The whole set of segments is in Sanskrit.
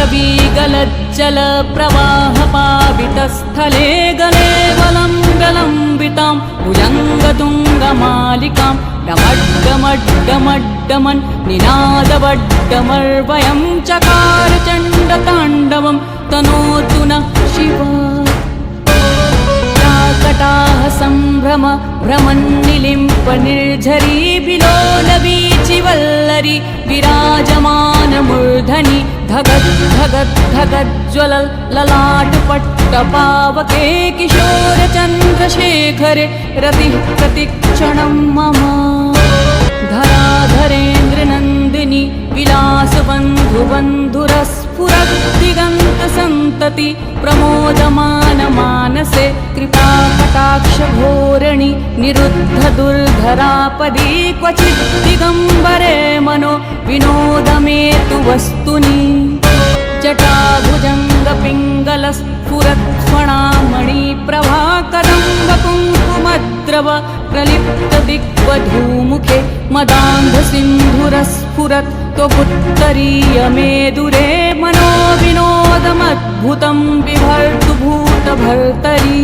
रविगलज्जल प्रवाहपावितस्थले गले वलम्बितां भुजङ्गतुङ्गमालिकां डमड्डमड्डमड्डमन् निनादवड्डमर्वयं चकार चण्डताण्डवं तनोतु नः शिवा। कटाह सम्भ्रम भ्रमन्निलिम्प निर्झरी विलोलवीचिवल्लरी विराजमानमूर्धनि धगद् धगद् धगज्ज्वलल् ललाटपट्टपावके किशोरचन्द्रशेखरे रतिः प्रतिक्षणं मम। धराधरेन्द्रनन्दिनी विलासबन्धुबन्धुरस्फुरद्दिगन्तसन्तति प्रमोदमानमानसे कृपाकटाक्षघोरणि निरुद्धदुर्धरापदी क्वचिद्दिगम्बरे मनो विनोदमेतु वस्तुनि। जटाभुजङ्गपिङ्गलस्फुरत्फणामणिप्रभा कदम्बकुङ्कुमद्रव प्रलिप्तदिग्वधूमुखे मदान्धसिन्धुरस्फुरत् त्वपुत्तरीयमेदुरे मनो विनोदमद्भुतं बिभर्तु भूतभर्तरी।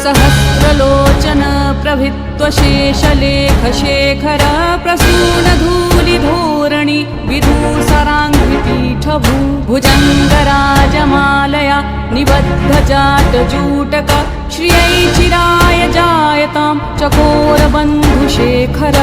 सहस्रलोचन प्रभित्वशेषलेखशेखर प्रसूनधूलिधोरणि विधूसराङ्घ्रिपीठभू भुजङ्गराजमालया निबद्धजाटजूटक श्रियै चिराय जायतां चकोरबन्धुशेखर।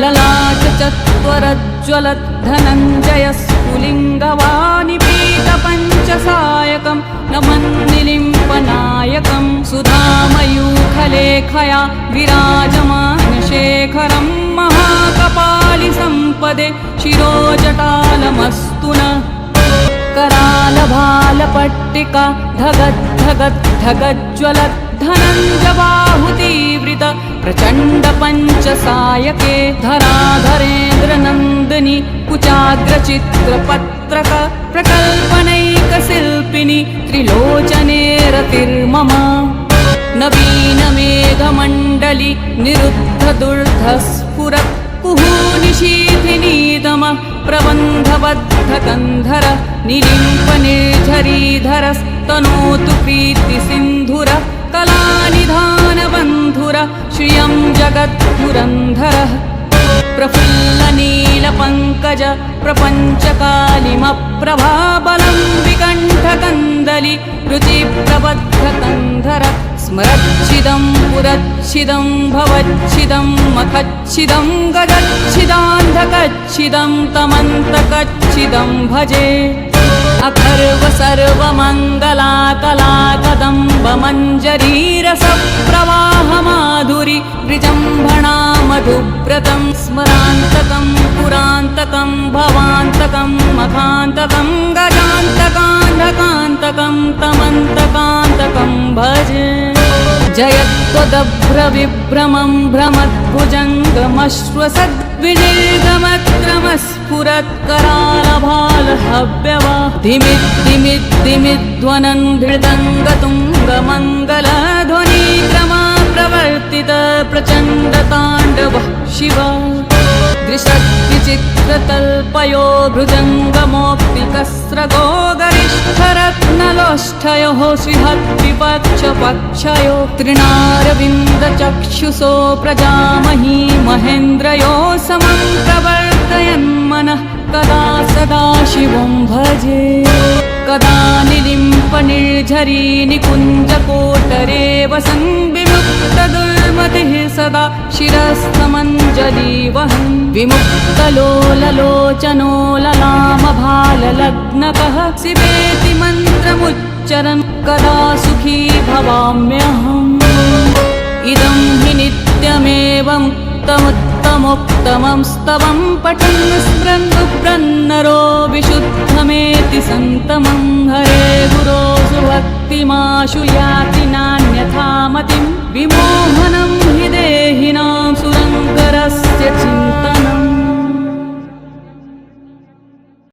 ललाटचत्वरज्ज्वलत् धनञ्जयस्फुलिङ्गवानिपीतपञ्चसायकं नमन्निलिम्पनायकं सुधामयूखलेखया विराजमानशेखरं महाकपालिसम्पदे शिरोजटालमस्तु नः। करालभालपट्टिका धगद् धगद् धगज्ज्वलत् धनञ्जबाहुतीव्रित प्रचण्डपञ्चसायके धराधरेन्द्रनन्दिनी कुचाग्रचित्रपत्रक प्रकल्पनैकशिल्पिनि त्रिलोचने रतिर्मम। नवीनमेघमण्डली निरुद्धदुर्धस्फुरत् कुहूनिशीथिनीतम प्रबन्धबद्धकन्धर निलिम्पनिर्झरीधरस्तनोतु प्रीतिसिन्धुर कलानिधानबन्धुर श्रियं जगत्पुरन्धरः। प्रफुल्लनीलपङ्कज प्रपञ्चकालिमप्रभाबलं विकण्ठकन्दलि रुचिप्रबद्धकन्धर स्मरच्छिदं पुरच्छिदं भवच्छिदं मखच्छिदं गजच्छिदान्धकच्छिदं तमन्तकच्छिदं भजे। अखर्व सर्वमङ्गलाकलाकदम्बमञ्जरीरसप्रवाहमाधुरि विजृम्भणा मधुव्रतं स्मरान्तकं पुरान्तकं भवान्तकं मखान्तकं गजान्तकान्धकान्तकं तमन्तकान्तकं भजे। जयत्वदभ्रविभ्रमं भ्रमद्भुजङ्गमश्वसद्विनिर्गमत्रमस्फुरत्करालभालहव्यवा धिमिद्धिमिद्धिमिध्वनन् धृतङ्गतुङ्गमङ्गलध्वनिक्रमा प्रवर्तित प्रचण्डताण्डवः शिव। दृशद्विचित्रतल्पयो भुजङ्गमोक्तिकस्रगो गरिष्ठरत्नलोष्ठयोः श्रीहद्विपक्षपक्षयो तृणारविन्दचक्षुषो प्रजामही महेन्द्रयो समं प्रवर्तयन्मनः कदा सदा शिवं भजे। कदा निलिम्पनिर्झरी निकुञ्जकोटरे वसन् विमुक्तदुर्मतिः सदा शिरस्थमञ्जलिवहन् विमुक्तलोललोचनो ललामभाललग्नकः शिवेति मन्त्रमुच्चरन् कदा सुखी भवाम्यहम्। इदं हि नित्यमेवं मुक्तमुत्तमोत्तमं स्तवं पठन् स्मरन्नुप्रन्नरो विशुद्धमेति सन्तमं हरे गुरो सुभक्तिमाशु याति नान्यथा मतिं विमोहनं हि